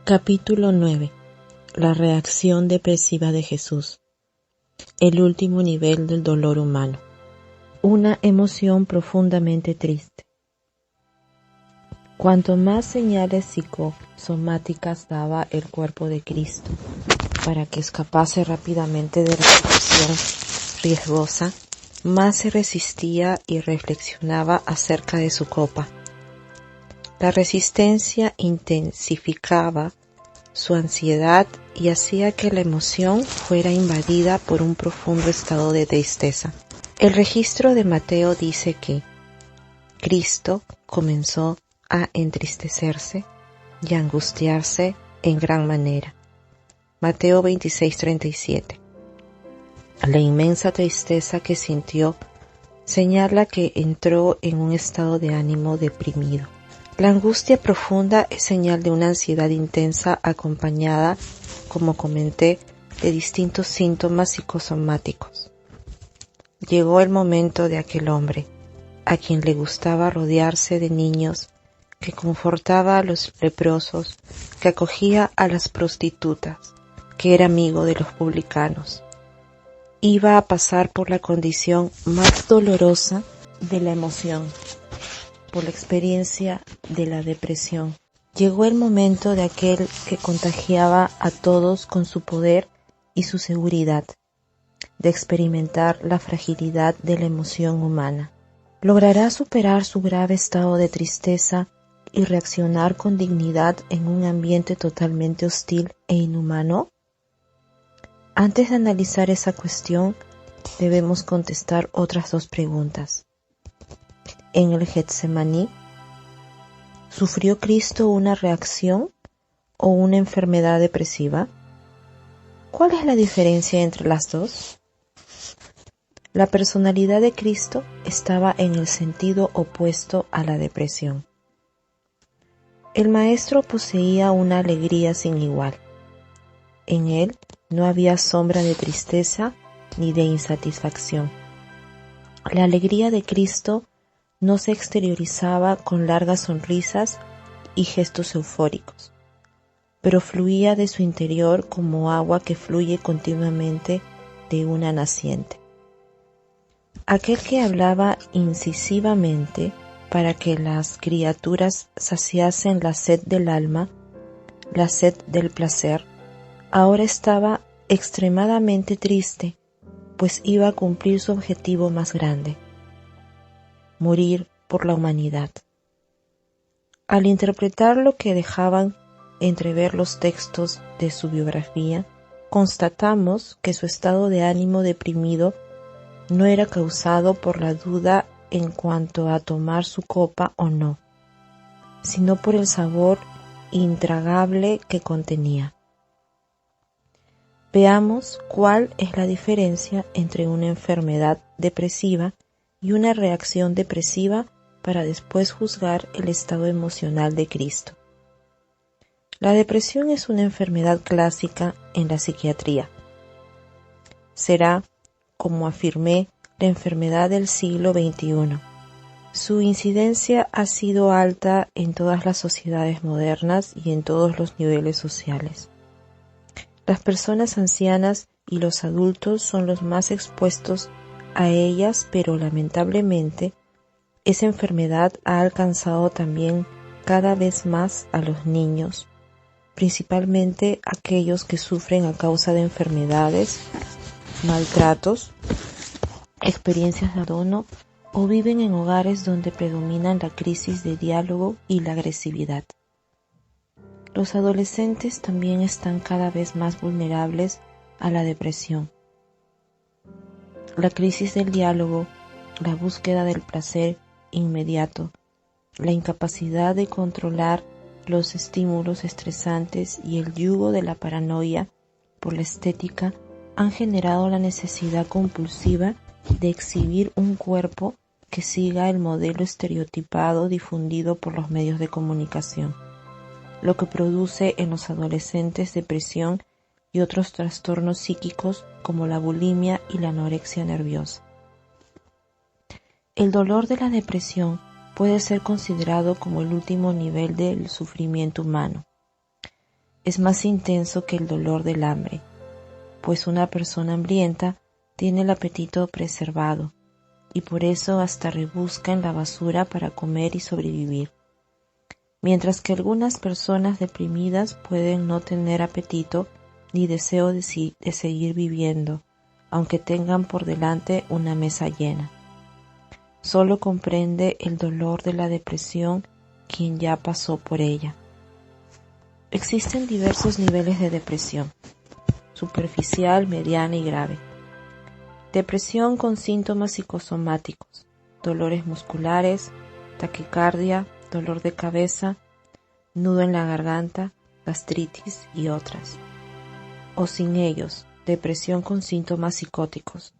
Capítulo 9. La reacción depresiva de Jesús. El último nivel del dolor humano. Una emoción profundamente triste. Cuanto más señales psicosomáticas daba el cuerpo de Cristo para que escapase rápidamente de la situación riesgosa, más se resistía y reflexionaba acerca de su copa. La resistencia intensificaba su ansiedad y hacía que la emoción fuera invadida por un profundo estado de tristeza. El registro de Mateo dice que Cristo comenzó a entristecerse y a angustiarse en gran manera. Mateo 26:37. La inmensa tristeza que sintió señala que entró en un estado de ánimo deprimido. La angustia profunda es señal de una ansiedad intensa acompañada, como comenté, de distintos síntomas psicosomáticos. Llegó el momento de aquel hombre, a quien le gustaba rodearse de niños, que confortaba a los leprosos, que acogía a las prostitutas, que era amigo de los publicanos. Iba a pasar por la condición más dolorosa de la emoción, por la experiencia de la depresión. Llegó el momento de aquel que contagiaba a todos con su poder y su seguridad, de experimentar la fragilidad de la emoción humana. ¿Logrará superar su grave estado de tristeza y reaccionar con dignidad en un ambiente totalmente hostil e inhumano? Antes de analizar esa cuestión, debemos contestar otras dos preguntas. En el Getsemaní, ¿sufrió Cristo una reacción o una enfermedad depresiva? ¿Cuál es la diferencia entre las dos? La personalidad de Cristo estaba en el sentido opuesto a la depresión. El Maestro poseía una alegría sin igual. En él no había sombra de tristeza ni de insatisfacción. La alegría de Cristo no se exteriorizaba con largas sonrisas y gestos eufóricos, pero fluía de su interior como agua que fluye continuamente de una naciente. Aquel que hablaba incisivamente para que las criaturas saciasen la sed del alma, la sed del placer, ahora estaba extremadamente triste, pues iba a cumplir su objetivo más grande: morir por la humanidad. Al interpretar lo que dejaban entrever los textos de su biografía, constatamos que su estado de ánimo deprimido no era causado por la duda en cuanto a tomar su copa o no, sino por el sabor intragable que contenía. Veamos cuál es la diferencia entre una enfermedad depresiva y una reacción depresiva para después juzgar el estado emocional de Cristo. La depresión es una enfermedad clásica en la psiquiatría. Será, como afirmé, la enfermedad del siglo XXI. Su incidencia ha sido alta en todas las sociedades modernas y en todos los niveles sociales. Las personas ancianas y los adultos son los más expuestos a ellas, pero lamentablemente esa enfermedad ha alcanzado también cada vez más a los niños, principalmente aquellos que sufren a causa de enfermedades, maltratos, experiencias de abandono o viven en hogares donde predominan la crisis de diálogo y la agresividad. Los adolescentes también están cada vez más vulnerables a la depresión. La crisis del diálogo, la búsqueda del placer inmediato, la incapacidad de controlar los estímulos estresantes y el yugo de la paranoia por la estética han generado la necesidad compulsiva de exhibir un cuerpo que siga el modelo estereotipado difundido por los medios de comunicación, lo que produce en los adolescentes depresión y otros trastornos psíquicos como la bulimia y la anorexia nerviosa. El dolor de la depresión puede ser considerado como el último nivel del sufrimiento humano. es más intenso que el dolor del hambre, pues una persona hambrienta tiene el apetito preservado y por eso hasta rebusca en la basura para comer y sobrevivir. Mientras que algunas personas deprimidas pueden no tener apetito ni deseo de seguir viviendo, aunque tengan por delante una mesa llena. Solo comprende el dolor de la depresión quien ya pasó por ella. Existen diversos niveles de depresión: superficial, mediana y grave. Depresión con síntomas psicosomáticos: dolores musculares, taquicardia, dolor de cabeza, nudo en la garganta, gastritis y otras. O sin ellos, depresión con síntomas psicóticos: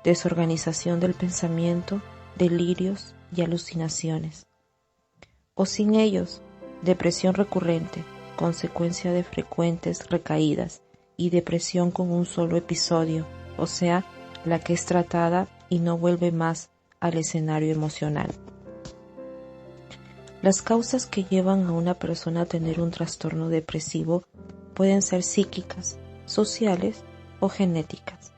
desorganización del pensamiento, delirios y alucinaciones. O sin ellos, depresión recurrente, consecuencia de frecuentes recaídas, y depresión con un solo episodio, o sea, la que es tratada y no vuelve más al escenario emocional. Las causas que llevan a una persona a tener un trastorno depresivo pueden ser psíquicas, sociales o genéticas.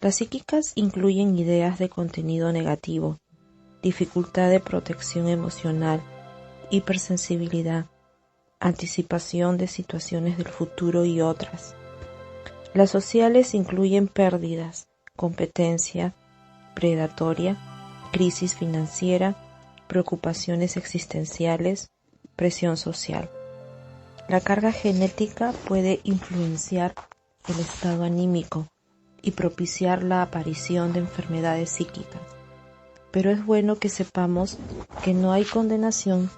Las psíquicas incluyen ideas de contenido negativo, dificultad de protección emocional, hipersensibilidad, anticipación de situaciones del futuro y otras. Las sociales incluyen pérdidas, competencia predatoria, crisis financiera, preocupaciones existenciales, presión social. La carga genética puede influenciar el estado anímico y propiciar la aparición de enfermedades psíquicas, pero es bueno que sepamos que no hay condenación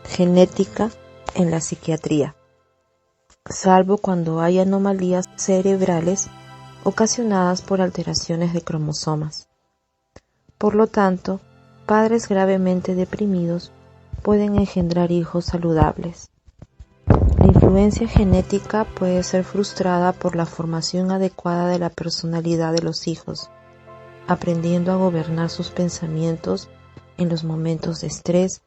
genética en la psiquiatría, salvo cuando hay anomalías cerebrales ocasionadas por alteraciones de cromosomas. Por lo tanto, padres gravemente deprimidos pueden engendrar hijos saludables. La influencia genética puede ser frustrada por la formación adecuada de la personalidad de los hijos, aprendiendo a gobernar sus pensamientos en los momentos de estrés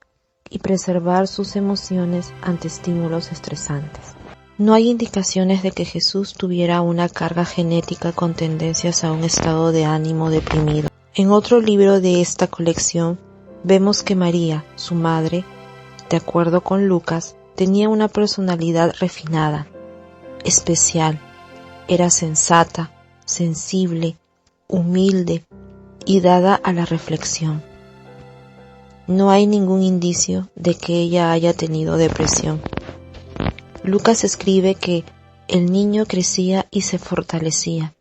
y preservar sus emociones ante estímulos estresantes. No hay indicaciones de que Jesús tuviera una carga genética con tendencias a un estado de ánimo deprimido. En otro libro de esta colección vemos que María, su madre, de acuerdo con Lucas, tenía una personalidad refinada, especial, era sensata, sensible, humilde y dada a la reflexión. No hay ningún indicio de que ella haya tenido depresión. Lucas escribe que el niño crecía y se fortalecía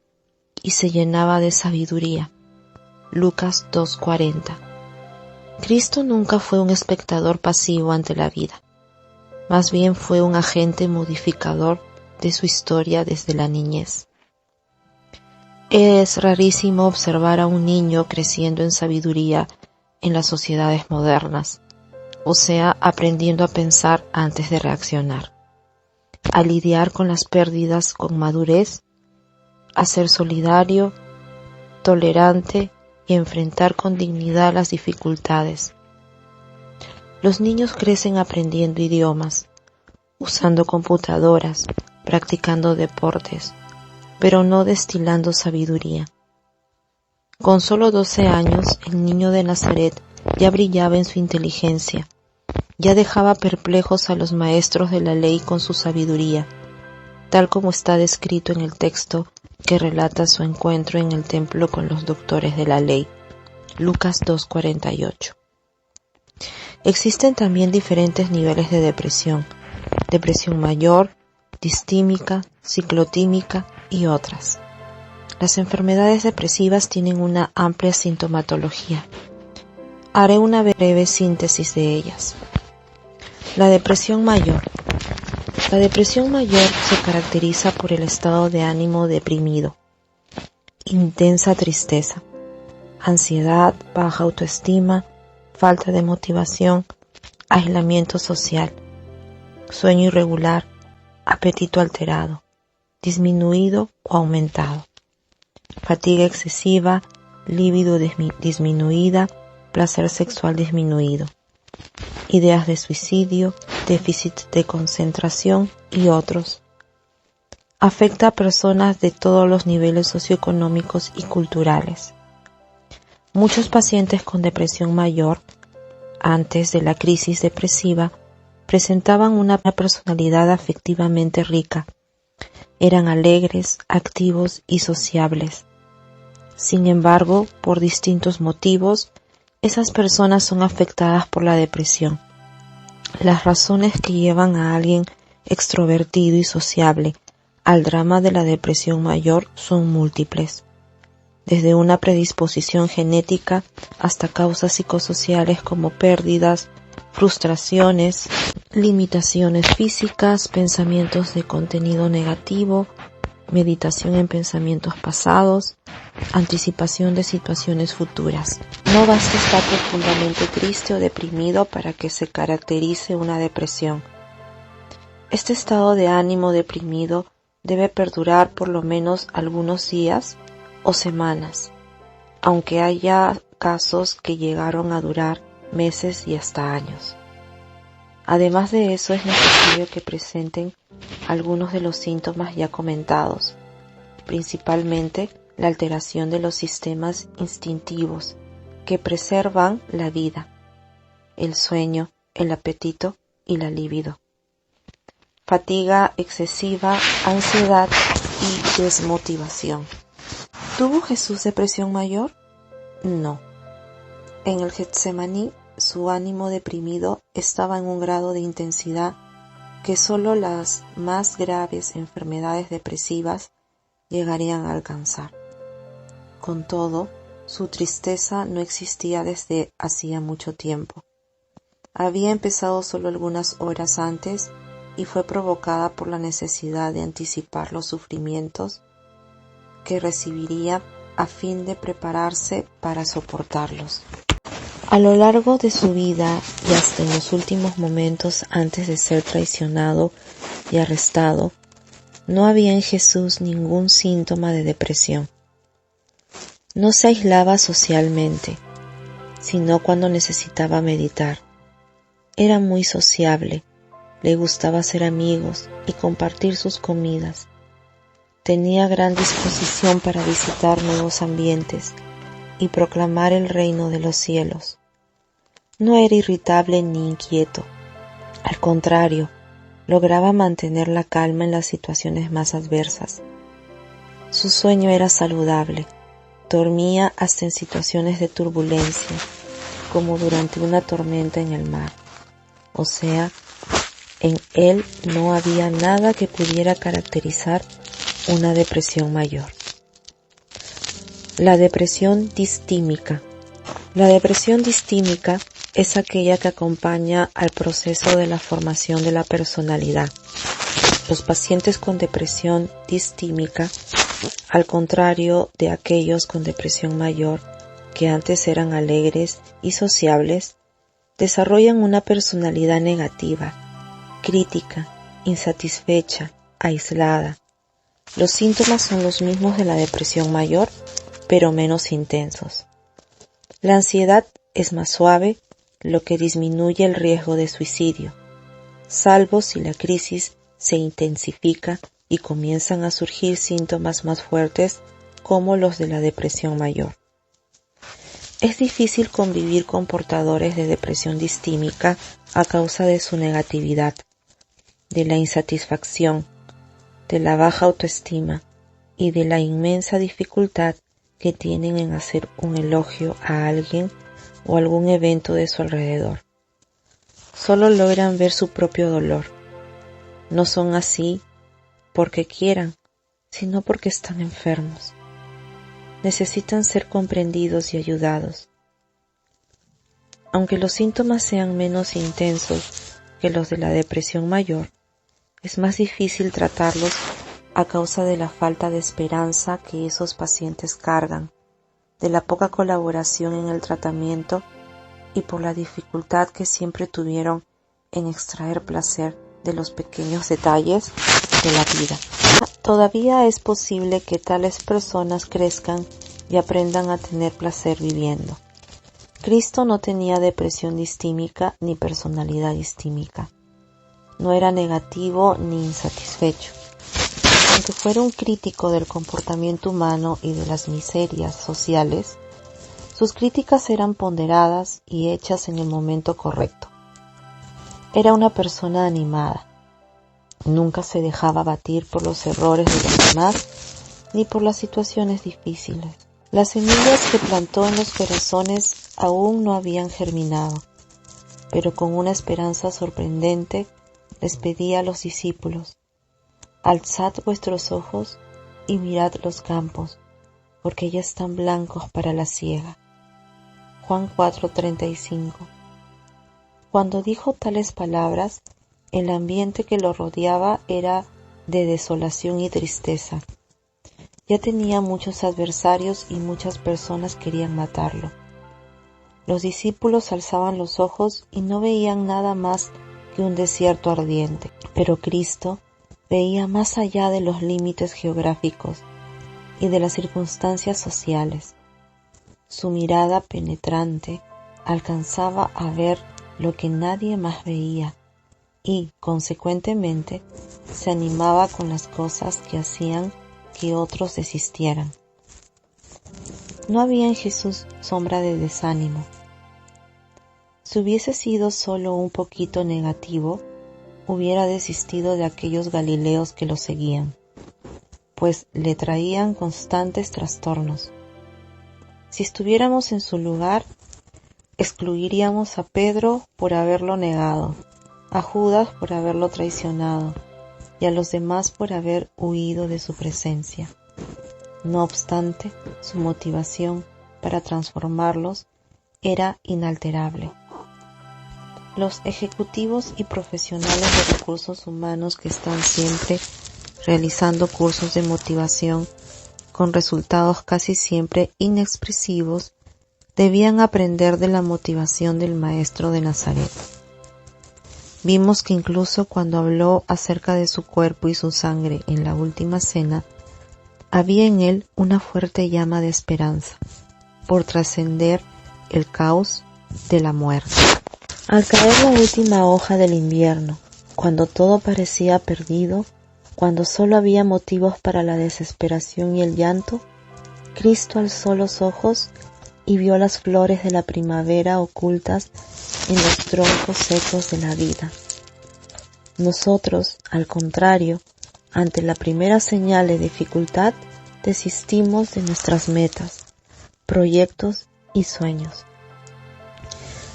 y se llenaba de sabiduría. Lucas 2:40. Cristo nunca fue un espectador pasivo ante la vida, más bien fue un agente modificador de su historia desde la niñez. Es rarísimo observar a un niño creciendo en sabiduría en las sociedades modernas, o sea, aprendiendo a pensar antes de reaccionar, a lidiar con las pérdidas con madurez, a ser solidario, tolerante y enfrentar con dignidad las dificultades. Los niños crecen aprendiendo idiomas, usando computadoras, practicando deportes, pero no destilando sabiduría. Con solo 12 años, el niño de Nazaret ya brillaba en su inteligencia, ya dejaba perplejos a los maestros de la ley con su sabiduría, tal como está descrito en el texto que relata su encuentro en el templo con los doctores de la ley, Lucas 2:48. Existen también diferentes niveles de depresión: depresión mayor, distímica, ciclotímica y otras. Las enfermedades depresivas tienen una amplia sintomatología. Haré una breve síntesis de ellas. La depresión mayor. La depresión mayor se caracteriza por el estado de ánimo deprimido, intensa tristeza, ansiedad, baja autoestima, falta de motivación, aislamiento social, sueño irregular, apetito alterado, disminuido o aumentado, fatiga excesiva, libido disminuida, placer sexual disminuido. ideas de suicidio, déficit de concentración y otros. Afecta a personas de todos los niveles socioeconómicos y culturales. Muchos pacientes con depresión mayor, antes de la crisis depresiva, presentaban una personalidad afectivamente rica. Eran alegres, activos y sociables. Sin embargo, por distintos motivos, esas personas son afectadas por la depresión. Las razones que llevan a alguien extrovertido y sociable al drama de la depresión mayor son múltiples, desde una predisposición genética hasta causas psicosociales como pérdidas, frustraciones, limitaciones físicas, pensamientos de contenido negativo, meditación en pensamientos pasados, anticipación de situaciones futuras. No basta estar profundamente triste o deprimido para que se caracterice una depresión. Este estado de ánimo deprimido debe perdurar por lo menos algunos días o semanas, aunque haya casos que llegaron a durar meses y hasta años. Además de eso, es necesario que presenten algunos de los síntomas ya comentados, principalmente la alteración de los sistemas instintivos que preservan la vida, el sueño, el apetito y la libido, fatiga excesiva, ansiedad y desmotivación. ¿Tuvo Jesús depresión mayor? No. En el Getsemaní, su ánimo deprimido estaba en un grado de intensidad que solo las más graves enfermedades depresivas llegarían a alcanzar. Con todo, su tristeza no existía desde hacía mucho tiempo. Había empezado solo algunas horas antes y fue provocada por la necesidad de anticipar los sufrimientos que recibiría a fin de prepararse para soportarlos. A lo largo de su vida y hasta en los últimos momentos antes de ser traicionado y arrestado, no había en Jesús ningún síntoma de depresión. No se aislaba socialmente, sino cuando necesitaba meditar. Era muy sociable, le gustaba hacer amigos y compartir sus comidas. Tenía gran disposición para visitar nuevos ambientes y proclamar el reino de los cielos. No era irritable ni inquieto. Al contrario, lograba mantener la calma en las situaciones más adversas. Su sueño era saludable. Dormía hasta en situaciones de turbulencia, como durante una tormenta en el mar. O sea, en él no había nada que pudiera caracterizar una depresión mayor. La depresión distímica. La depresión distímica es aquella que acompaña al proceso de la formación de la personalidad. Los pacientes con depresión distímica, al contrario de aquellos con depresión mayor, que antes eran alegres y sociables, desarrollan una personalidad negativa, crítica, insatisfecha, aislada. Los síntomas son los mismos de la depresión mayor, pero menos intensos. La ansiedad es más suave, lo que disminuye el riesgo de suicidio, salvo si la crisis se intensifica y comienzan a surgir síntomas más fuertes como los de la depresión mayor. Es difícil convivir con portadores de depresión distímica a causa de su negatividad, de la insatisfacción, de la baja autoestima y de la inmensa dificultad que tienen en hacer un elogio a alguien o algún evento de su alrededor. Solo logran ver su propio dolor. No son así porque quieran, sino porque están enfermos. Necesitan ser comprendidos y ayudados. Aunque los síntomas sean menos intensos que los de la depresión mayor, es más difícil tratarlos a causa de la falta de esperanza que esos pacientes cargan, de la poca colaboración en el tratamiento y por la dificultad que siempre tuvieron en extraer placer de los pequeños detalles de la vida. Todavía es posible que tales personas crezcan y aprendan a tener placer viviendo, Cristo no tenía depresión distímica ni personalidad distímica. No era negativo ni insatisfecho. Aunque fuera un crítico del comportamiento humano y de las miserias sociales, sus críticas eran ponderadas y hechas en el momento correcto. Era una persona animada. Nunca se dejaba abatir por los errores de los demás ni por las situaciones difíciles. Las semillas que plantó en los corazones aún no habían germinado, pero con una esperanza sorprendente les pedía a los discípulos: alzad vuestros ojos y mirad los campos, porque ya están blancos para la siega. Juan 4:35. Cuando dijo tales palabras, el ambiente que lo rodeaba era de desolación y tristeza. Ya tenía muchos adversarios y muchas personas querían matarlo. Los discípulos alzaban los ojos y no veían nada más que un desierto ardiente, pero Cristo veía más allá de los límites geográficos y de las circunstancias sociales. Su mirada penetrante alcanzaba a ver lo que nadie más veía y, consecuentemente, se animaba con las cosas que hacían que otros desistieran. No había en Jesús sombra de desánimo. Si hubiese sido solo un poquito negativo, hubiera desistido de aquellos galileos que lo seguían, pues le traían constantes trastornos. Si estuviéramos en su lugar, excluiríamos a Pedro por haberlo negado, a Judas por haberlo traicionado y a los demás por haber huido de su presencia. No obstante, su motivación para transformarlos era inalterable. Los ejecutivos y profesionales de recursos humanos que están siempre realizando cursos de motivación con resultados casi siempre inexpresivos debían aprender de la motivación del Maestro de Nazaret. Vimos que incluso cuando habló acerca de su cuerpo y su sangre en la última cena, había en él una fuerte llama de esperanza por trascender el caos de la muerte. Al caer la última hoja del invierno, cuando todo parecía perdido, cuando solo había motivos para la desesperación y el llanto, Cristo alzó los ojos y vio las flores de la primavera ocultas en los troncos secos de la vida. Nosotros, al contrario, ante la primera señal de dificultad, desistimos de nuestras metas, proyectos y sueños.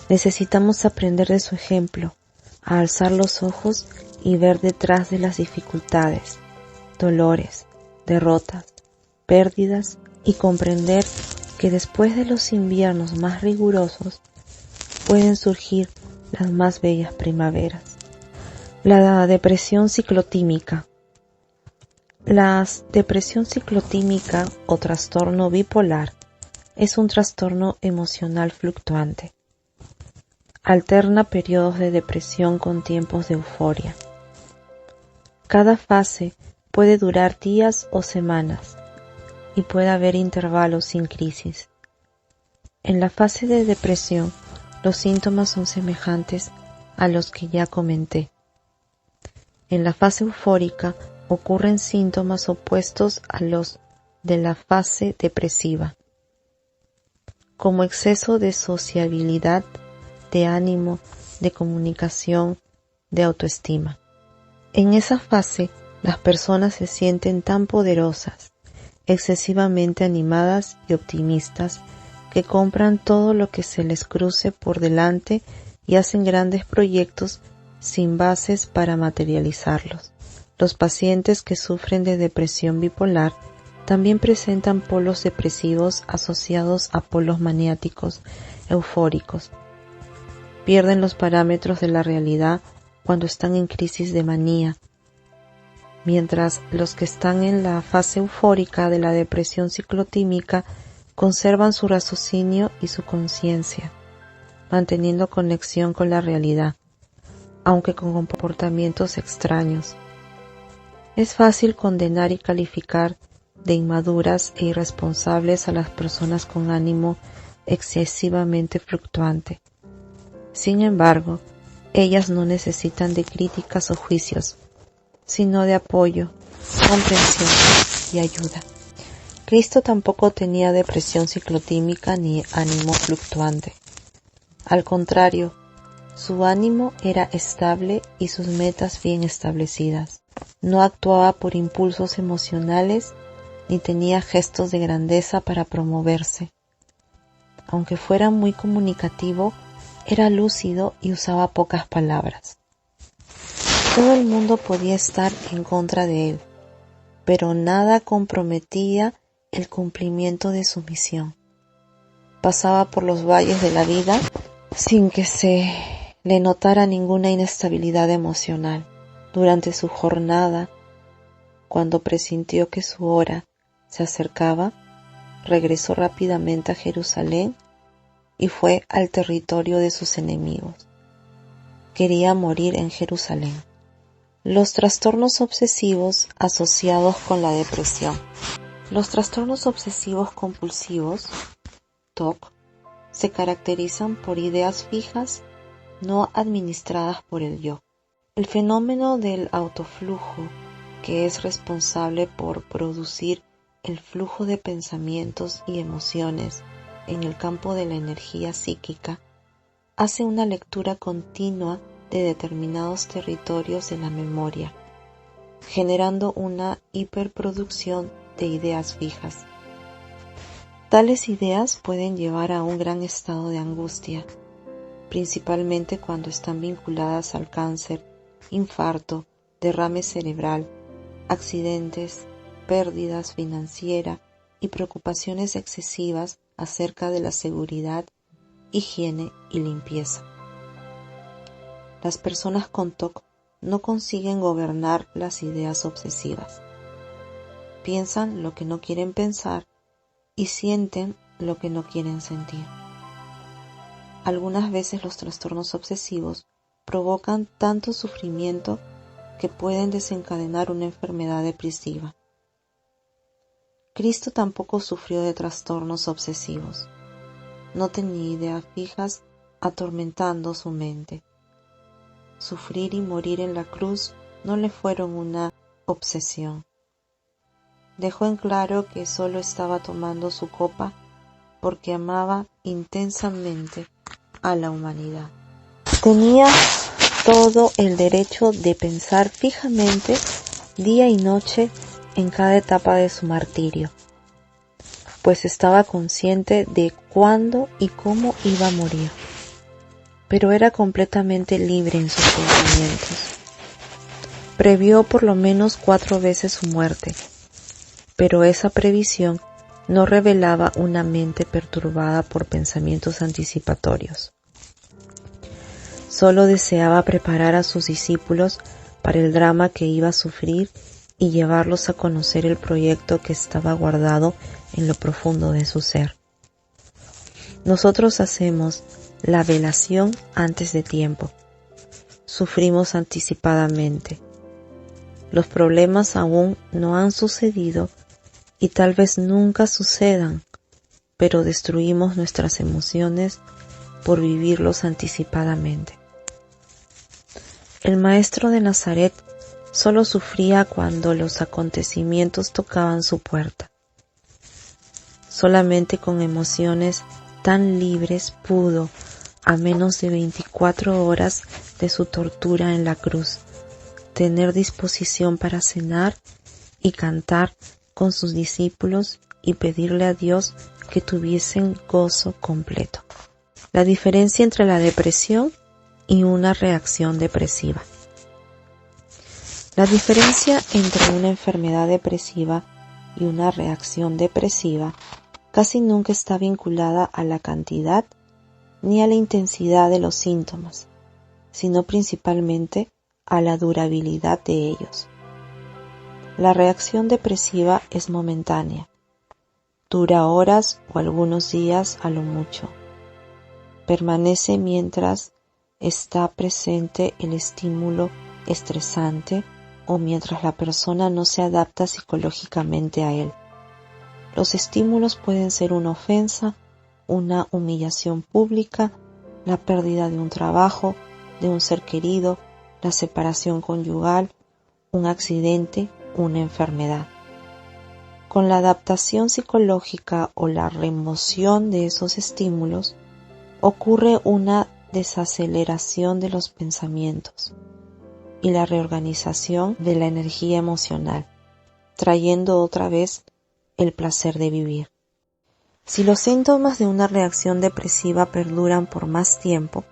Necesitamos aprender de su ejemplo, a alzar los ojos y ver detrás de las dificultades, dolores, derrotas, pérdidas y comprender que después de los inviernos más rigurosos pueden surgir las más bellas primaveras. La depresión ciclotímica. La depresión ciclotímica o trastorno bipolar es un trastorno emocional fluctuante. Alterna periodos de depresión con tiempos de euforia. Cada fase puede durar días o semanas y puede haber intervalos sin crisis. En la fase de depresión, los síntomas son semejantes a los que ya comenté. En la fase eufórica ocurren síntomas opuestos a los de la fase depresiva, como exceso de sociabilidad, de ánimo, de comunicación, de autoestima. En esa fase, las personas se sienten tan poderosas, excesivamente animadas y optimistas, que compran todo lo que se les cruce por delante y hacen grandes proyectos sin bases para materializarlos. Los pacientes que sufren de depresión bipolar también presentan polos depresivos asociados a polos maniáticos eufóricos. Pierden los parámetros de la realidad cuando están en crisis de manía, mientras los que están en la fase eufórica de la depresión ciclotímica conservan su raciocinio y su conciencia, manteniendo conexión con la realidad, aunque con comportamientos extraños. Es fácil condenar y calificar de inmaduras e irresponsables a las personas con ánimo excesivamente fluctuante. Sin embargo, ellas no necesitan de críticas o juicios, sino de apoyo, comprensión y ayuda. Cristo tampoco tenía depresión ciclotímica ni ánimo fluctuante. Al contrario, su ánimo era estable y sus metas bien establecidas. No actuaba por impulsos emocionales ni tenía gestos de grandeza para promoverse. Aunque fuera muy comunicativo, era lúcido y usaba pocas palabras. Todo el mundo podía estar en contra de él, pero nada comprometía el cumplimiento de su misión. Pasaba por los valles de la vida sin que se le notara ninguna inestabilidad emocional. Durante su jornada, cuando presintió que su hora se acercaba, regresó rápidamente a Jerusalén y fue al territorio de sus enemigos. Quería morir en Jerusalén. Los trastornos obsesivos asociados con la depresión. Los trastornos obsesivos compulsivos, TOC, se caracterizan por ideas fijas no administradas por el yo. El fenómeno del autoflujo, que es responsable por producir el flujo de pensamientos y emociones en el campo de la energía psíquica, hace una lectura continua de determinados territorios de la memoria, generando una hiperproducción de ideas fijas. Tales ideas pueden llevar a un gran estado de angustia, principalmente cuando están vinculadas al cáncer, infarto, derrame cerebral, accidentes, pérdidas financieras y preocupaciones excesivas acerca de la seguridad, higiene y limpieza. Las personas con TOC no consiguen gobernar las ideas obsesivas. Piensan lo que no quieren pensar y sienten lo que no quieren sentir. Algunas veces los trastornos obsesivos provocan tanto sufrimiento que pueden desencadenar una enfermedad depresiva. Cristo tampoco sufrió de trastornos obsesivos. No tenía ideas fijas atormentando su mente. Sufrir y morir en la cruz no le fueron una obsesión. Dejó en claro que solo estaba tomando su copa porque amaba intensamente a la humanidad. Tenía todo el derecho de pensar fijamente día y noche en cada etapa de su martirio, pues estaba consciente de cuándo y cómo iba a morir, pero era completamente libre en sus pensamientos. Previó por lo menos 4 veces su muerte, pero esa previsión no revelaba una mente perturbada por pensamientos anticipatorios. Solo deseaba preparar a sus discípulos para el drama que iba a sufrir y llevarlos a conocer el proyecto que estaba guardado en lo profundo de su ser. Nosotros hacemos la velación antes de tiempo. Sufrimos anticipadamente. Los problemas aún no han sucedido y tal vez nunca sucedan, pero destruimos nuestras emociones por vivirlos anticipadamente. El maestro de Nazaret solo sufría cuando los acontecimientos tocaban su puerta. Solamente con emociones tan libres pudo, a menos de 24 horas de su tortura en la cruz, tener disposición para cenar y cantar con sus discípulos y pedirle a Dios que tuviesen gozo completo. La diferencia entre la depresión y una reacción depresiva. La diferencia entre una enfermedad depresiva y una reacción depresiva casi nunca está vinculada a la cantidad ni a la intensidad de los síntomas, sino principalmente a la durabilidad de ellos. La reacción depresiva es momentánea, dura horas o algunos días a lo mucho. Permanece mientras está presente el estímulo estresante o mientras la persona no se adapta psicológicamente a él. Los estímulos pueden ser una ofensa, una humillación pública, la pérdida de un trabajo, de un ser querido, la separación conyugal, un accidente, una enfermedad. Con la adaptación psicológica o la remoción de esos estímulos, ocurre una desaceleración de los pensamientos y la reorganización de la energía emocional, trayendo otra vez el placer de vivir. Si los síntomas de una reacción depresiva perduran por más tiempo,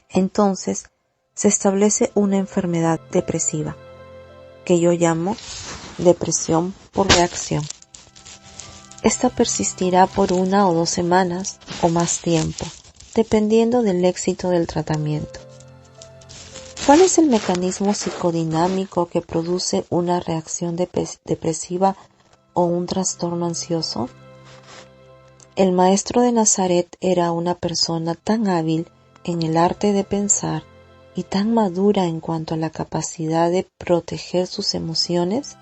entonces se establece una enfermedad depresiva, que yo llamo depresión por reacción. Esta persistirá por 1 o 2 semanas o más tiempo, dependiendo del éxito del tratamiento. ¿Cuál es el mecanismo psicodinámico que produce una reacción depresiva o un trastorno ansioso? El maestro de Nazaret era una persona tan hábil en el arte de pensar y tan madura en cuanto a la capacidad de proteger sus emociones,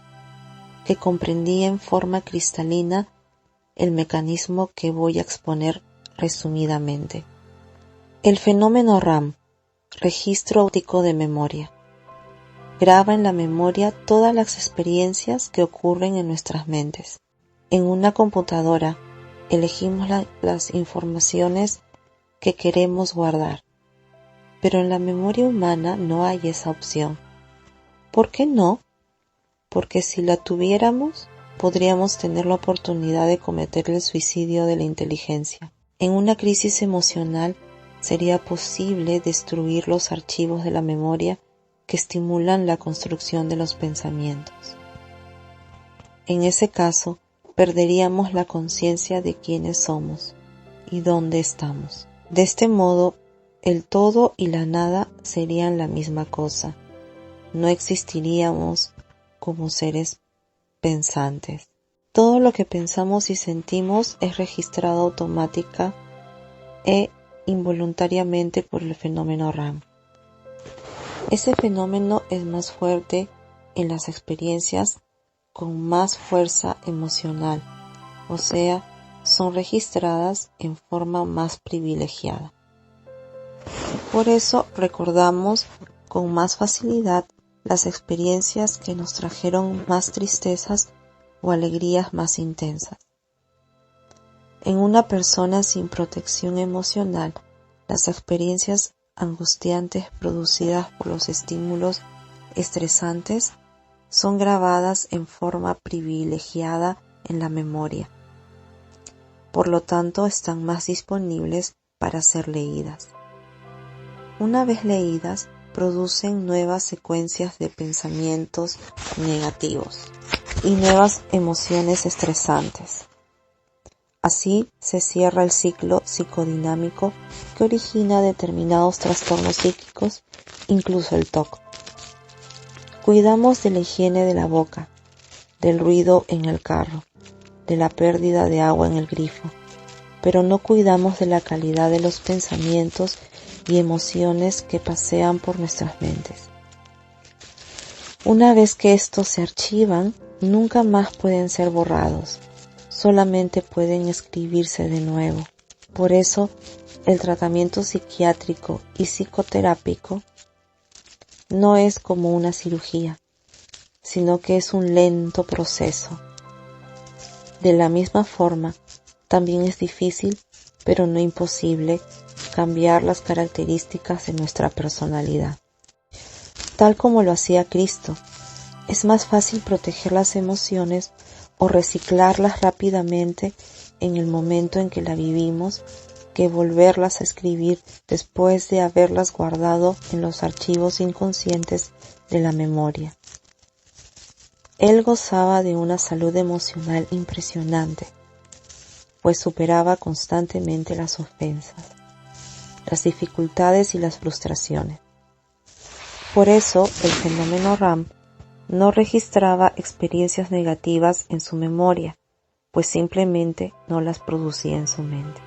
que comprendía en forma cristalina el mecanismo que voy a exponer resumidamente. El fenómeno RAM, registro óptico de memoria, graba en la memoria todas las experiencias que ocurren en nuestras mentes. En una computadora elegimos las informaciones que queremos guardar, pero en la memoria humana no hay esa opción. ¿Por qué no? Porque si la tuviéramos, podríamos tener la oportunidad de cometer el suicidio de la inteligencia. En una crisis emocional sería posible destruir los archivos de la memoria que estimulan la construcción de los pensamientos. En ese caso, perderíamos la conciencia de quiénes somos y dónde estamos. De este modo, el todo y la nada serían la misma cosa. No existiríamos como seres pensantes. Todo lo que pensamos y sentimos es registrado automática e involuntariamente por el fenómeno RAM. Ese fenómeno es más fuerte en las experiencias con más fuerza emocional, o sea, son registradas en forma más privilegiada. Por eso recordamos con más facilidad las experiencias que nos trajeron más tristezas o alegrías más intensas. En una persona sin protección emocional, las experiencias angustiantes producidas por los estímulos estresantes son grabadas en forma privilegiada en la memoria. Por lo tanto, están más disponibles para ser leídas. Una vez leídas, producen nuevas secuencias de pensamientos negativos y nuevas emociones estresantes. Así se cierra el ciclo psicodinámico que origina determinados trastornos psíquicos, incluso el TOC. Cuidamos de la higiene de la boca, del ruido en el carro, de la pérdida de agua en el grifo, pero no cuidamos de la calidad de los pensamientos y emociones que pasean por nuestras mentes. Una vez que estos se archivan, nunca más pueden ser borrados, solamente pueden escribirse de nuevo. Por eso, el tratamiento psiquiátrico y psicoterápico no es como una cirugía, sino que es un lento proceso. De la misma forma, también es difícil, pero no imposible, cambiar las características de nuestra personalidad. Tal como lo hacía Cristo, es más fácil proteger las emociones o reciclarlas rápidamente en el momento en que la vivimos que volverlas a escribir después de haberlas guardado en los archivos inconscientes de la memoria. Él gozaba de una salud emocional impresionante, pues superaba constantemente las ofensas, las dificultades y las frustraciones. Por eso, el fenómeno RAM no registraba experiencias negativas en su memoria, pues simplemente no las producía en su mente.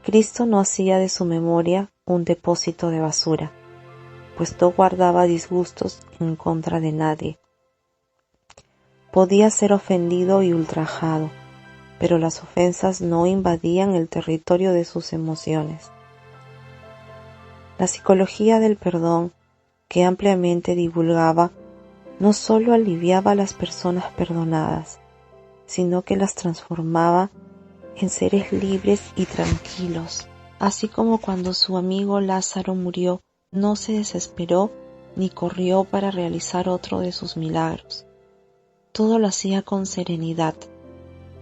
Cristo no hacía de su memoria un depósito de basura, pues no guardaba disgustos en contra de nadie. Podía ser ofendido y ultrajado, pero las ofensas no invadían el territorio de sus emociones. La psicología del perdón, que ampliamente divulgaba, no solo aliviaba a las personas perdonadas, sino que las transformaba en seres libres y tranquilos. Así como cuando su amigo Lázaro murió, no se desesperó ni corrió para realizar otro de sus milagros. Todo lo hacía con serenidad,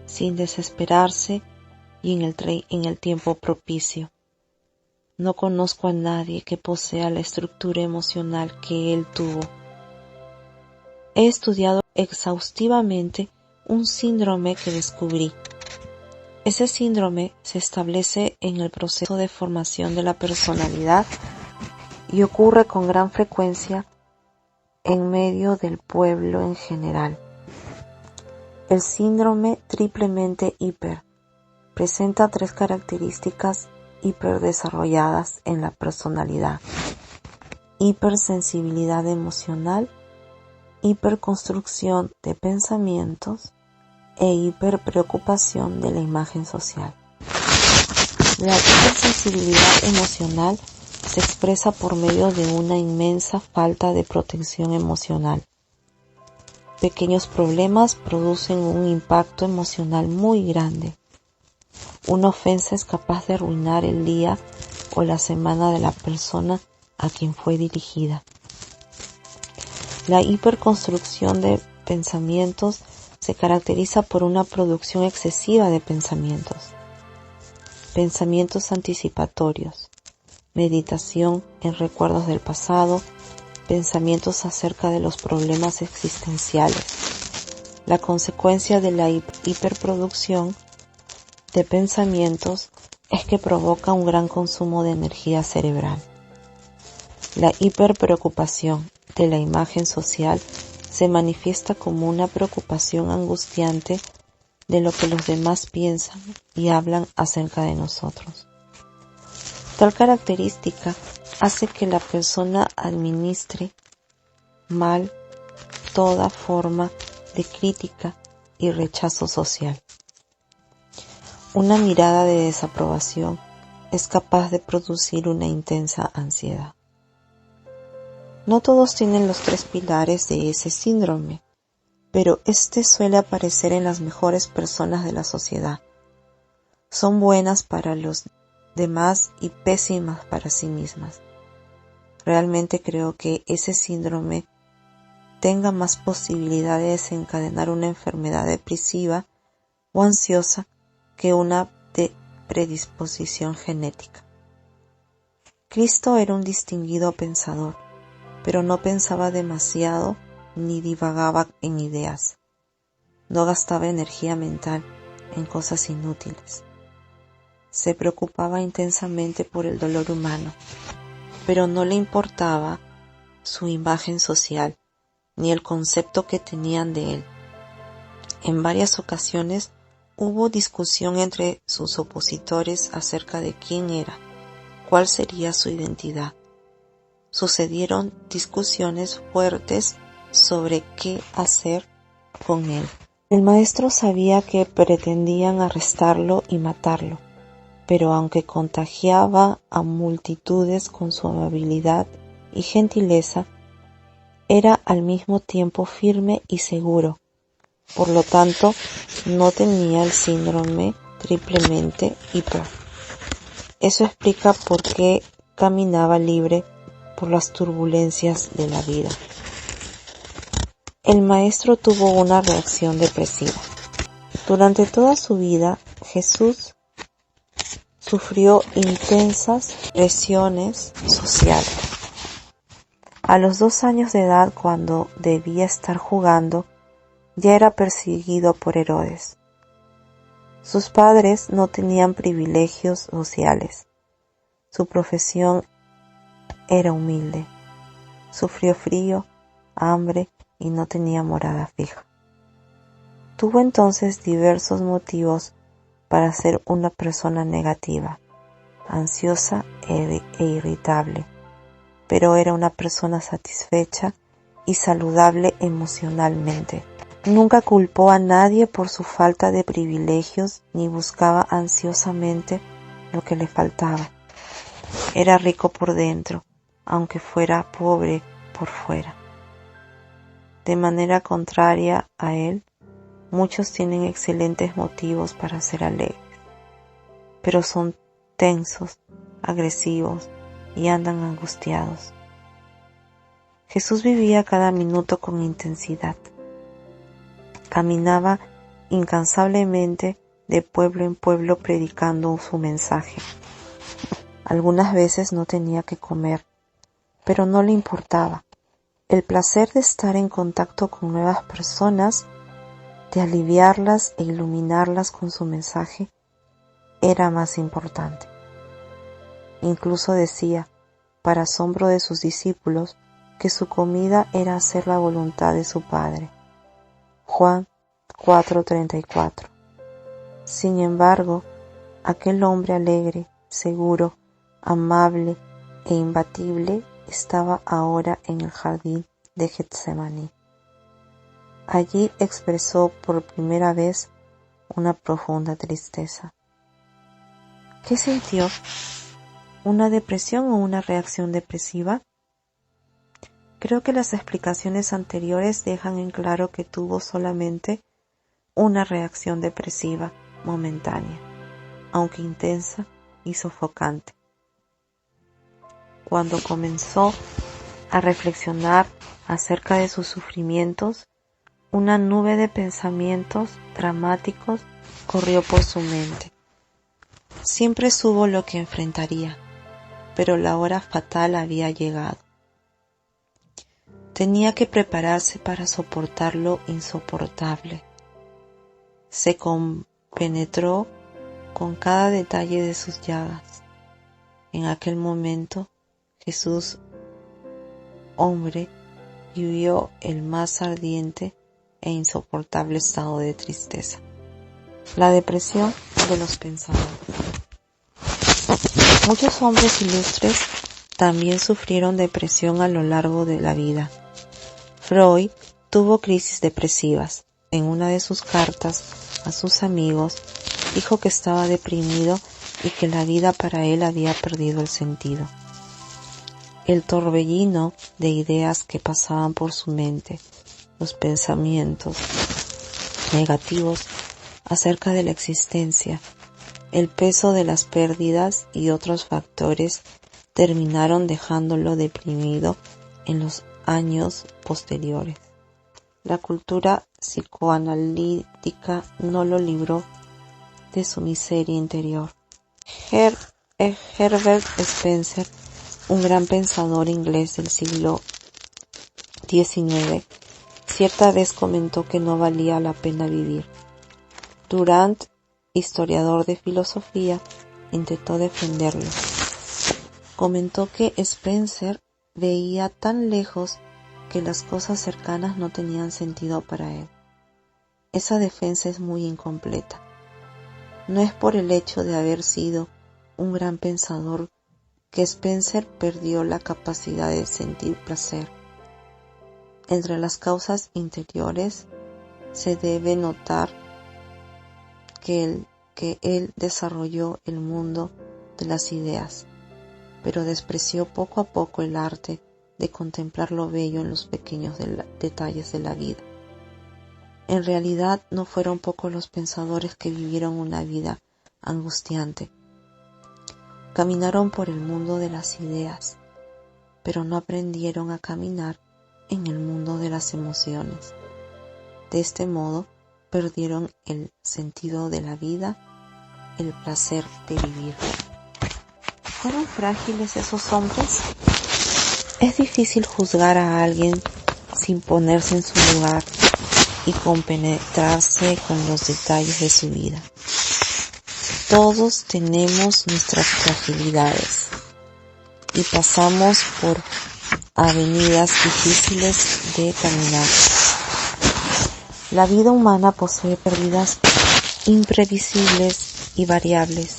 sin desesperarse y en el tiempo propicio. No conozco a nadie que posea la estructura emocional que él tuvo. He estudiado exhaustivamente un síndrome que descubrí. Ese síndrome se establece en el proceso de formación de la personalidad y ocurre con gran frecuencia en medio del pueblo en general. El síndrome triplemente hiper presenta 3 características hiperdesarrolladas en la personalidad: hipersensibilidad emocional, hiperconstrucción de pensamientos e hiperpreocupación de la imagen social. La hipersensibilidad emocional se expresa por medio de una inmensa falta de protección emocional. Pequeños problemas producen un impacto emocional muy grande. Una ofensa es capaz de arruinar el día o la semana de la persona a quien fue dirigida. La hiperconstrucción de pensamientos se caracteriza por una producción excesiva de pensamientos anticipatorios, meditación en recuerdos del pasado, pensamientos acerca de los problemas existenciales. La consecuencia de la hiperproducción de pensamientos es que provoca un gran consumo de energía cerebral. La hiperpreocupación de la imagen social se manifiesta como una preocupación angustiante de lo que los demás piensan y hablan acerca de nosotros. Tal característica hace que la persona administre mal toda forma de crítica y rechazo social. Una mirada de desaprobación es capaz de producir una intensa ansiedad. No todos tienen los 3 pilares de ese síndrome, pero este suele aparecer en las mejores personas de la sociedad. Son buenas para los demás y pésimas para sí mismas. Realmente creo que ese síndrome tenga más posibilidad de desencadenar una enfermedad depresiva o ansiosa que una de predisposición genética. Cristo era un distinguido pensador, pero no pensaba demasiado ni divagaba en ideas. No gastaba energía mental en cosas inútiles. Se preocupaba intensamente por el dolor humano, pero no le importaba su imagen social ni el concepto que tenían de él. En varias ocasiones hubo discusión entre sus opositores acerca de quién era, cuál sería su identidad. Sucedieron discusiones fuertes sobre qué hacer con él. El maestro sabía que pretendían arrestarlo y matarlo, pero aunque contagiaba a multitudes con su amabilidad y gentileza, era al mismo tiempo firme y seguro. Por lo tanto, no tenía el síndrome triplemente hiper. Eso explica por qué caminaba libre por las turbulencias de la vida. El maestro tuvo una reacción depresiva. Durante toda su vida, Jesús sufrió intensas presiones sociales. A los 2 años de edad, cuando debía estar jugando, ya era perseguido por Herodes. Sus padres no tenían privilegios sociales. Su profesión era humilde. Sufrió frío, hambre y no tenía morada fija. Tuvo entonces diversos motivos para ser una persona negativa, ansiosa e irritable, pero era una persona satisfecha y saludable emocionalmente. Nunca culpó a nadie por su falta de privilegios ni buscaba ansiosamente lo que le faltaba. Era rico por dentro, aunque fuera pobre por fuera. De manera contraria a él, muchos tienen excelentes motivos para ser alegres, pero son tensos, agresivos y andan angustiados. Jesús vivía cada minuto con intensidad. Caminaba incansablemente de pueblo en pueblo predicando su mensaje. Algunas veces no tenía que comer, pero no le importaba. El placer de estar en contacto con nuevas personas, de aliviarlas e iluminarlas con su mensaje, era más importante. Incluso decía, para asombro de sus discípulos, que su comida era hacer la voluntad de su Padre. Juan 4:34. Sin embargo, aquel hombre alegre, seguro, amable e imbatible estaba ahora en el jardín de Getsemaní. Allí expresó por primera vez una profunda tristeza. ¿Qué sintió? ¿Una depresión o una reacción depresiva? Creo que las explicaciones anteriores dejan en claro que tuvo solamente una reacción depresiva momentánea, aunque intensa y sofocante. Cuando comenzó a reflexionar acerca de sus sufrimientos, una nube de pensamientos dramáticos corrió por su mente. Siempre supo lo que enfrentaría, pero la hora fatal había llegado. Tenía que prepararse para soportar lo insoportable. Se compenetró con cada detalle de sus llagas. En aquel momento, Jesús, hombre, vivió el más ardiente e insoportable estado de tristeza. La depresión de los pensadores. Muchos hombres ilustres también sufrieron depresión a lo largo de la vida. Freud tuvo crisis depresivas. En una de sus cartas a sus amigos, dijo que estaba deprimido y que la vida para él había perdido el sentido. El torbellino de ideas que pasaban por su mente, los pensamientos negativos acerca de la existencia, el peso de las pérdidas y otros factores terminaron dejándolo deprimido en los años posteriores. La cultura psicoanalítica no lo libró de su miseria interior. Herbert Spencer, un gran pensador inglés del siglo XIX, cierta vez comentó que no valía la pena vivir. Durant, historiador de filosofía, intentó defenderlo. Comentó que Spencer veía tan lejos que las cosas cercanas no tenían sentido para él. Esa defensa es muy incompleta. No es por el hecho de haber sido un gran pensador que Spencer perdió la capacidad de sentir placer. Entre las causas interiores se debe notar que él desarrolló el mundo de las ideas, pero despreció poco a poco el arte de contemplar lo bello en los pequeños detalles de la vida. En realidad no fueron pocos los pensadores que vivieron una vida angustiante. Caminaron por el mundo de las ideas, pero no aprendieron a caminar en el mundo de las emociones. De este modo, perdieron el sentido de la vida, el placer de vivir. ¿Fueron frágiles esos hombres? Es difícil juzgar a alguien sin ponerse en su lugar y compenetrarse con los detalles de su vida. Todos tenemos nuestras fragilidades y pasamos por avenidas difíciles de caminar. La vida humana posee pérdidas imprevisibles y variables,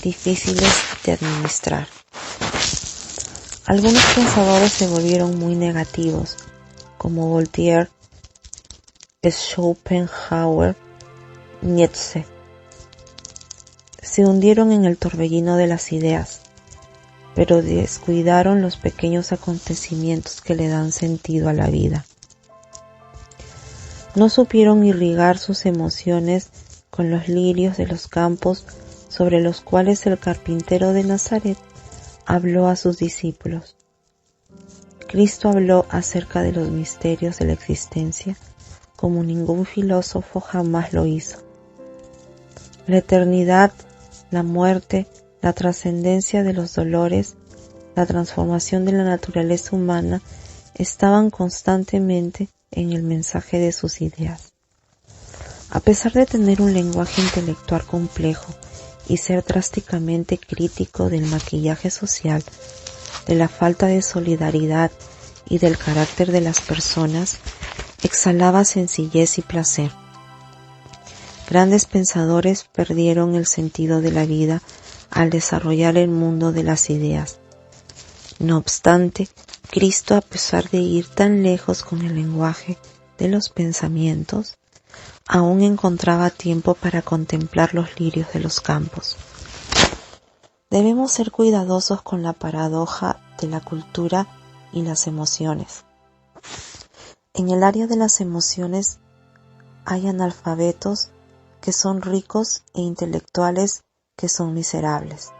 difíciles de administrar. Algunos pensadores se volvieron muy negativos, como Voltaire, Schopenhauer, Nietzsche. Se hundieron en el torbellino de las ideas, pero descuidaron los pequeños acontecimientos que le dan sentido a la vida. No supieron irrigar sus emociones con los lirios de los campos sobre los cuales el carpintero de Nazaret habló a sus discípulos. Cristo habló acerca de los misterios de la existencia como ningún filósofo jamás lo hizo. La eternidad, la muerte, la trascendencia de los dolores, la transformación de la naturaleza humana estaban constantemente en el mensaje de sus ideas. A pesar de tener un lenguaje intelectual complejo y ser drásticamente crítico del maquillaje social, de la falta de solidaridad y del carácter de las personas, exhalaba sencillez y placer. Grandes pensadores perdieron el sentido de la vida al desarrollar el mundo de las ideas. No obstante, Cristo, a pesar de ir tan lejos con el lenguaje de los pensamientos, aún encontraba tiempo para contemplar los lirios de los campos. Debemos ser cuidadosos con la paradoja de la cultura y las emociones. En el área de las emociones hay analfabetos que son ricos e intelectuales que son miserables.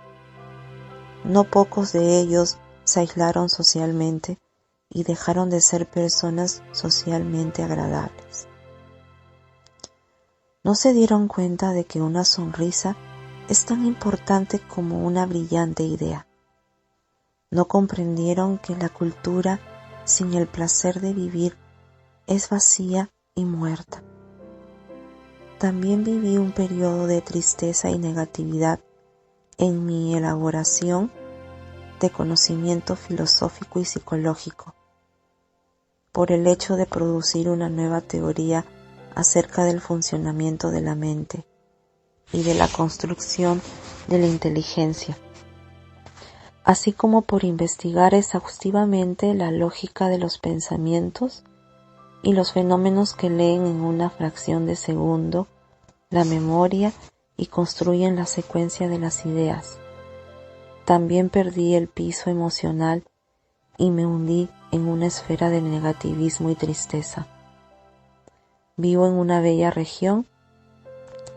No pocos de ellos se aislaron socialmente y dejaron de ser personas socialmente agradables. No se dieron cuenta de que una sonrisa es tan importante como una brillante idea. No comprendieron que la cultura sin el placer de vivir es vacía y muerta. También viví un periodo de tristeza y negatividad en mi elaboración de conocimiento filosófico y psicológico, por el hecho de producir una nueva teoría acerca del funcionamiento de la mente y de la construcción de la inteligencia, así como por investigar exhaustivamente la lógica de los pensamientos y los fenómenos que leen en una fracción de segundo la memoria y construyen la secuencia de las ideas. También perdí el piso emocional y me hundí en una esfera de negativismo y tristeza. Vivo en una bella región,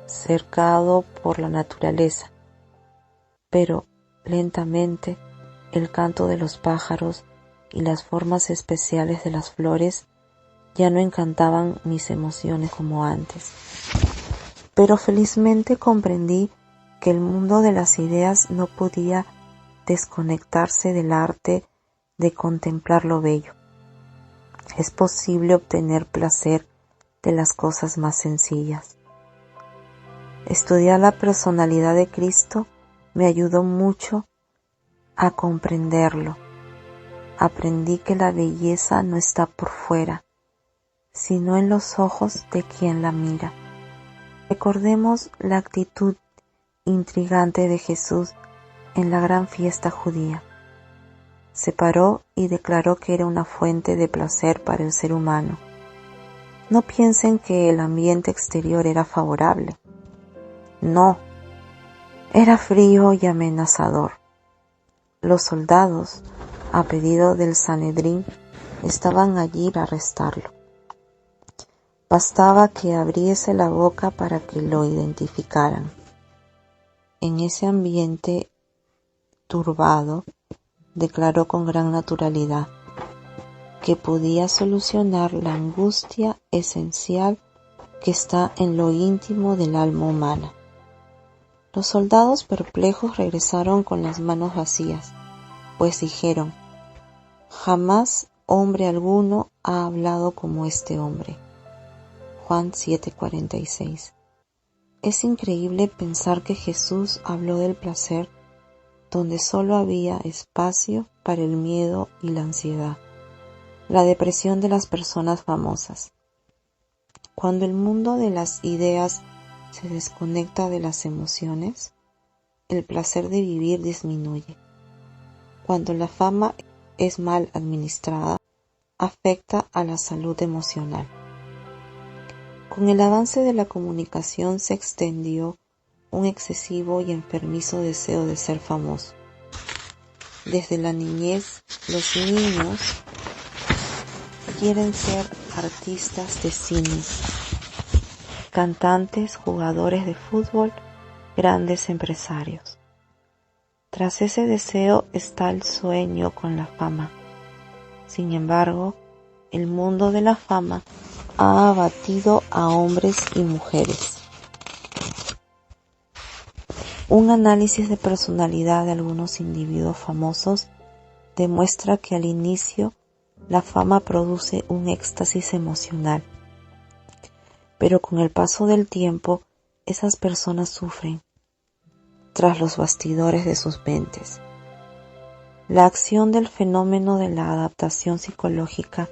cercado por la naturaleza, pero lentamente el canto de los pájaros y las formas especiales de las flores ya no encantaban mis emociones como antes. Pero felizmente comprendí que el mundo de las ideas no podía desconectarse del arte de contemplar lo bello. Es posible obtener placer de las cosas más sencillas. Estudiar la personalidad de Cristo me ayudó mucho a comprenderlo. Aprendí que la belleza no está por fuera, sino en los ojos de quien la mira. Recordemos la actitud intrigante de Jesús en la gran fiesta judía. Se paró y declaró que era una fuente de placer para el ser humano. No piensen que el ambiente exterior era favorable. No, era frío y amenazador. Los soldados, a pedido del Sanedrín, estaban allí para arrestarlo. Bastaba que abriese la boca para que lo identificaran. En ese ambiente turbado, declaró con gran naturalidad que podía solucionar la angustia esencial que está en lo íntimo del alma humana. Los soldados perplejos regresaron con las manos vacías, pues dijeron: jamás hombre alguno ha hablado como este hombre. Juan 7:46. Es increíble pensar que Jesús habló del placer donde solo había espacio para el miedo y la ansiedad, la depresión de las personas famosas. Cuando el mundo de las ideas se desconecta de las emociones, el placer de vivir disminuye. Cuando la fama es mal administrada, afecta a la salud emocional. Con el avance de la comunicación se extendió un excesivo y enfermizo deseo de ser famoso. Desde la niñez, los niños quieren ser artistas de cine, cantantes, jugadores de fútbol, grandes empresarios. Tras ese deseo está el sueño con la fama. Sin embargo, el mundo de la fama ha abatido a hombres y mujeres. Un análisis de personalidad de algunos individuos famosos demuestra que al inicio la fama produce un éxtasis emocional, pero con el paso del tiempo esas personas sufren tras los bastidores de sus mentes. La acción del fenómeno de la adaptación psicológica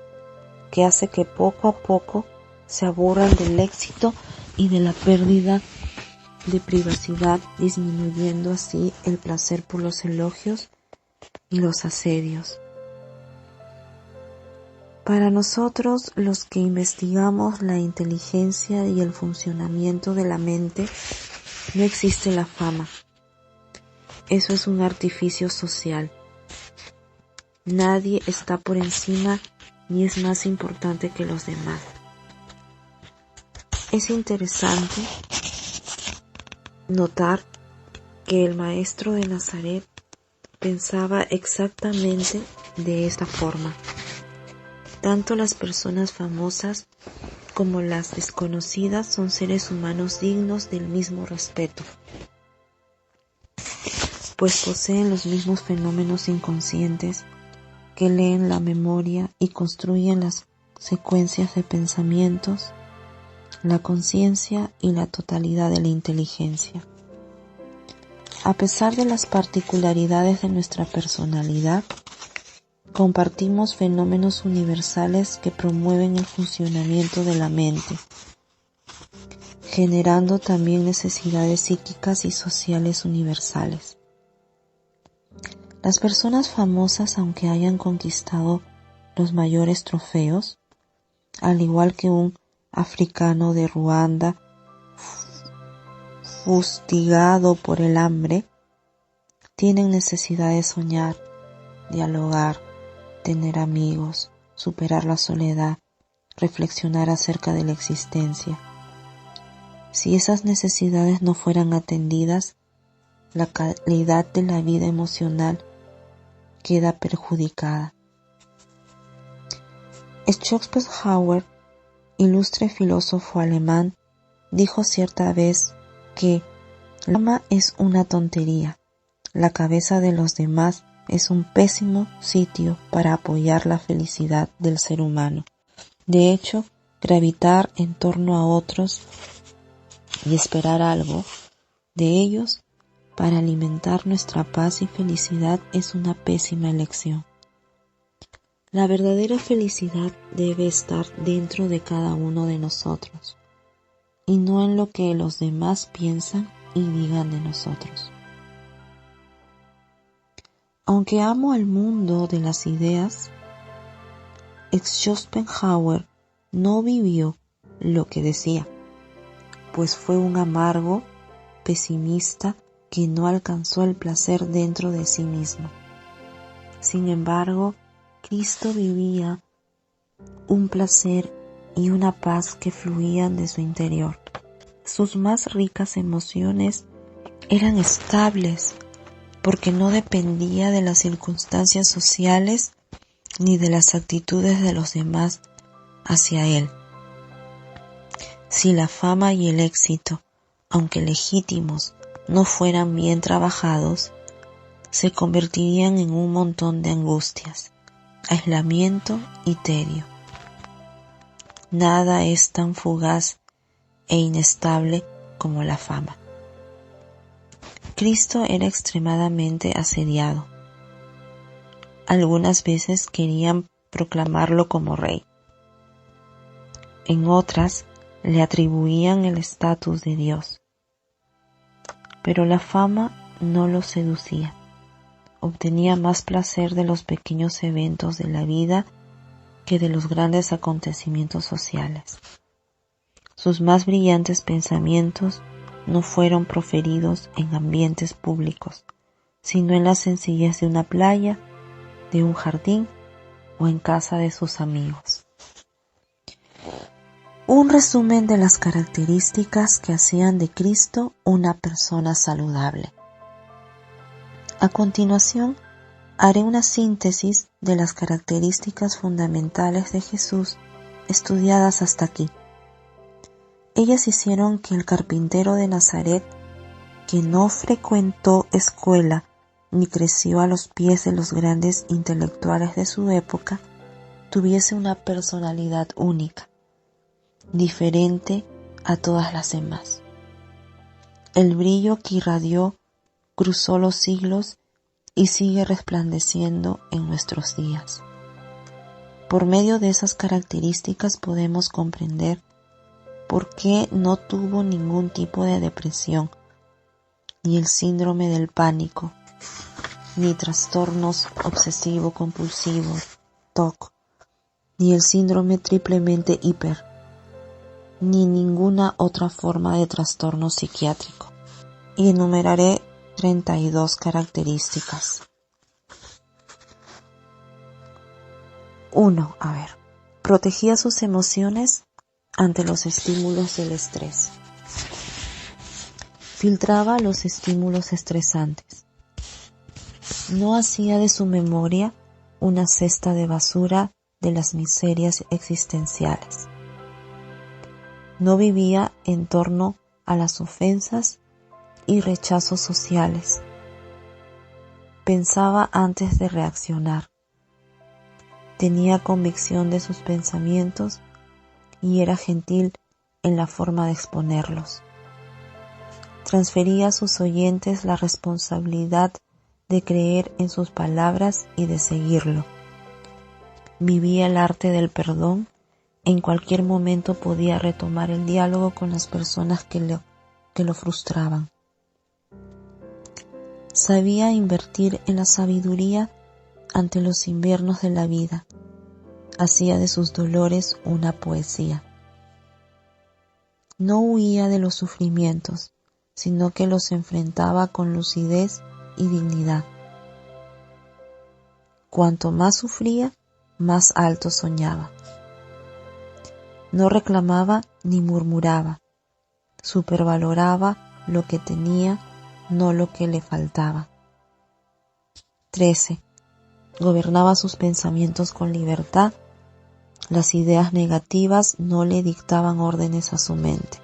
que hace que poco a poco se aburran del éxito y de la pérdida de privacidad, disminuyendo así el placer por los elogios y los asedios. Para nosotros, los que investigamos la inteligencia y el funcionamiento de la mente, no existe la fama. Eso es un artificio social. Nadie está por encima ni es más importante que los demás. Es interesante notar que el maestro de Nazaret pensaba exactamente de esta forma. Tanto las personas famosas como las desconocidas son seres humanos dignos del mismo respeto, pues poseen los mismos fenómenos inconscientes que leen la memoria y construyen las secuencias de pensamientos, la conciencia y la totalidad de la inteligencia. A pesar de las particularidades de nuestra personalidad, compartimos fenómenos universales que promueven el funcionamiento de la mente, generando también necesidades psíquicas y sociales universales. Las personas famosas, aunque hayan conquistado los mayores trofeos, al igual que un africano de Ruanda fustigado por el hambre, tienen necesidad de soñar, dialogar, tener amigos, superar la soledad, reflexionar acerca de la existencia. Si esas necesidades no fueran atendidas, la calidad de la vida emocional queda perjudicada. Schopenhauer, ilustre filósofo alemán, dijo cierta vez que la fama es una tontería. La cabeza de los demás es un pésimo sitio para apoyar la felicidad del ser humano. De hecho, gravitar en torno a otros y esperar algo de ellos para alimentar nuestra paz y felicidad es una pésima elección. La verdadera felicidad debe estar dentro de cada uno de nosotros y no en lo que los demás piensan y digan de nosotros. Aunque amo al mundo de las ideas, Schopenhauer no vivió lo que decía, pues fue un amargo pesimista que no alcanzó el placer dentro de sí mismo. Sin embargo, Cristo vivía un placer y una paz que fluían de su interior. Sus más ricas emociones eran estables, porque no dependía de las circunstancias sociales ni de las actitudes de los demás hacia él. Si la fama y el éxito, aunque legítimos, no fueran bien trabajados, se convertirían en un montón de angustias, aislamiento y tedio. Nada es tan fugaz e inestable como la fama. Cristo era extremadamente asediado. Algunas veces querían proclamarlo como rey. En otras le atribuían el estatus de Dios. Pero la fama no lo seducía. Obtenía más placer de los pequeños eventos de la vida que de los grandes acontecimientos sociales. Sus más brillantes pensamientos no fueron proferidos en ambientes públicos, sino en la sencillez de una playa, de un jardín o en casa de sus amigos. Un resumen de las características que hacían de Cristo una persona saludable. A continuación, haré una síntesis de las características fundamentales de Jesús estudiadas hasta aquí. Ellas hicieron que el carpintero de Nazaret, que no frecuentó escuela ni creció a los pies de los grandes intelectuales de su época, tuviese una personalidad única, diferente a todas las demás. El brillo que irradió cruzó los siglos y sigue resplandeciendo en nuestros días. Por medio de esas características podemos comprender por qué no tuvo ningún tipo de depresión, ni el síndrome del pánico, ni trastornos obsesivo-compulsivos, TOC, ni el síndrome triplemente hiper, ni ninguna otra forma de trastorno psiquiátrico. Y enumeraré 32 características. 1. Protegía sus emociones ante los estímulos del estrés. Filtraba los estímulos estresantes. No hacía de su memoria una cesta de basura de las miserias existenciales. No vivía en torno a las ofensas y rechazos sociales. Pensaba antes de reaccionar. Tenía convicción de sus pensamientos y era gentil en la forma de exponerlos. Transfería a sus oyentes la responsabilidad de creer en sus palabras y de seguirlo. Vivía el arte del perdón. En cualquier momento podía retomar el diálogo con las personas que lo frustraban. Sabía invertir en la sabiduría ante los inviernos de la vida. Hacía de sus dolores una poesía. No huía de los sufrimientos, sino que los enfrentaba con lucidez y dignidad. Cuanto más sufría, más alto soñaba. No reclamaba ni murmuraba. Supervaloraba lo que tenía, no lo que le faltaba. 13. Gobernaba sus pensamientos con libertad. Las ideas negativas no le dictaban órdenes a su mente.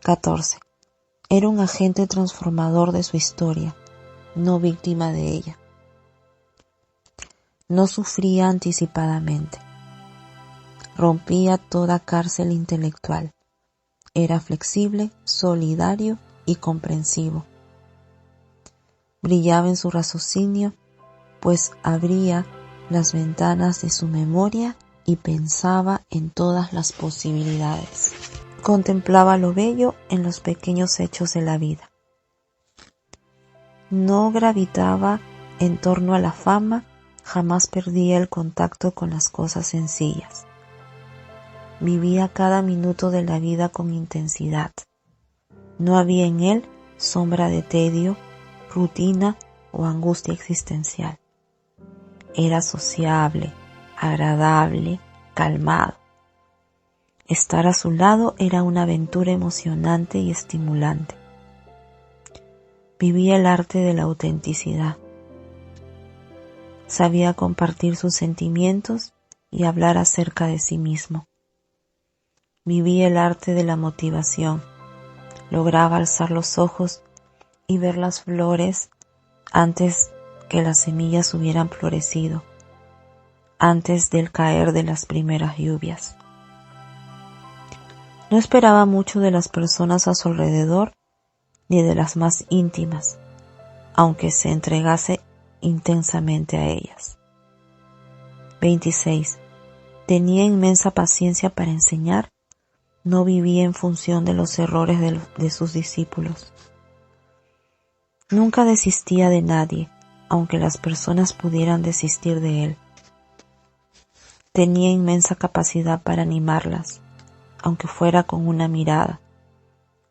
14. Era un agente transformador de su historia, no víctima de ella. No sufría anticipadamente. Rompía toda cárcel intelectual. Era flexible, solidario y comprensivo. Brillaba en su raciocinio, pues abría las ventanas de su memoria y pensaba en todas las posibilidades. Contemplaba lo bello en los pequeños hechos de la vida. No gravitaba en torno a la fama, jamás perdía el contacto con las cosas sencillas. Vivía cada minuto de la vida con intensidad. No había en él sombra de tedio, rutina o angustia existencial. Era sociable, agradable, calmado. Estar a su lado era una aventura emocionante y estimulante. Vivía el arte de la autenticidad. Sabía compartir sus sentimientos y hablar acerca de sí mismo. Vivía el arte de la motivación. Lograba alzar los ojos y ver las flores antes que las semillas hubieran florecido, antes del caer de las primeras lluvias. No esperaba mucho de las personas a su alrededor, ni de las más íntimas, aunque se entregase intensamente a ellas. 26. Tenía inmensa paciencia para enseñar. No vivía en función de los errores de sus discípulos. Nunca desistía de nadie, aunque las personas pudieran desistir de él. Tenía inmensa capacidad para animarlas. aunque fuera con una mirada.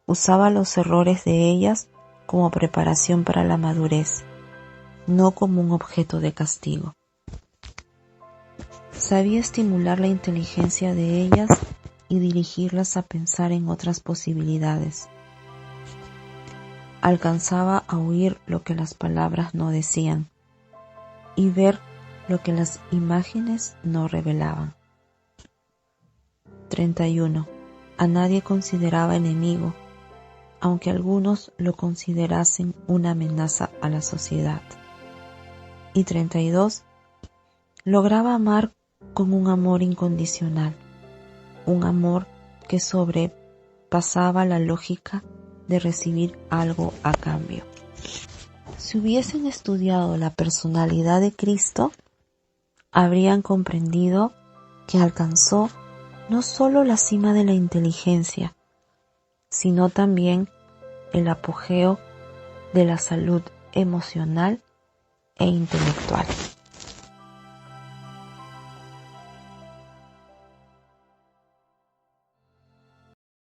Usaba los errores de ellas como preparación para la madurez, no como un objeto de castigo. Sabía estimular la inteligencia de ellas y dirigirlas a pensar en otras posibilidades. Alcanzaba a oír lo que las palabras no decían y ver lo que las imágenes no revelaban. 31. A nadie consideraba enemigo, aunque algunos lo considerasen una amenaza a la sociedad. Y 32. Lograba amar con un amor incondicional, un amor que sobrepasaba la lógica de recibir algo a cambio. Si hubiesen estudiado la personalidad de Cristo, habrían comprendido que alcanzó no solo la cima de la inteligencia, sino también el apogeo de la salud emocional e intelectual.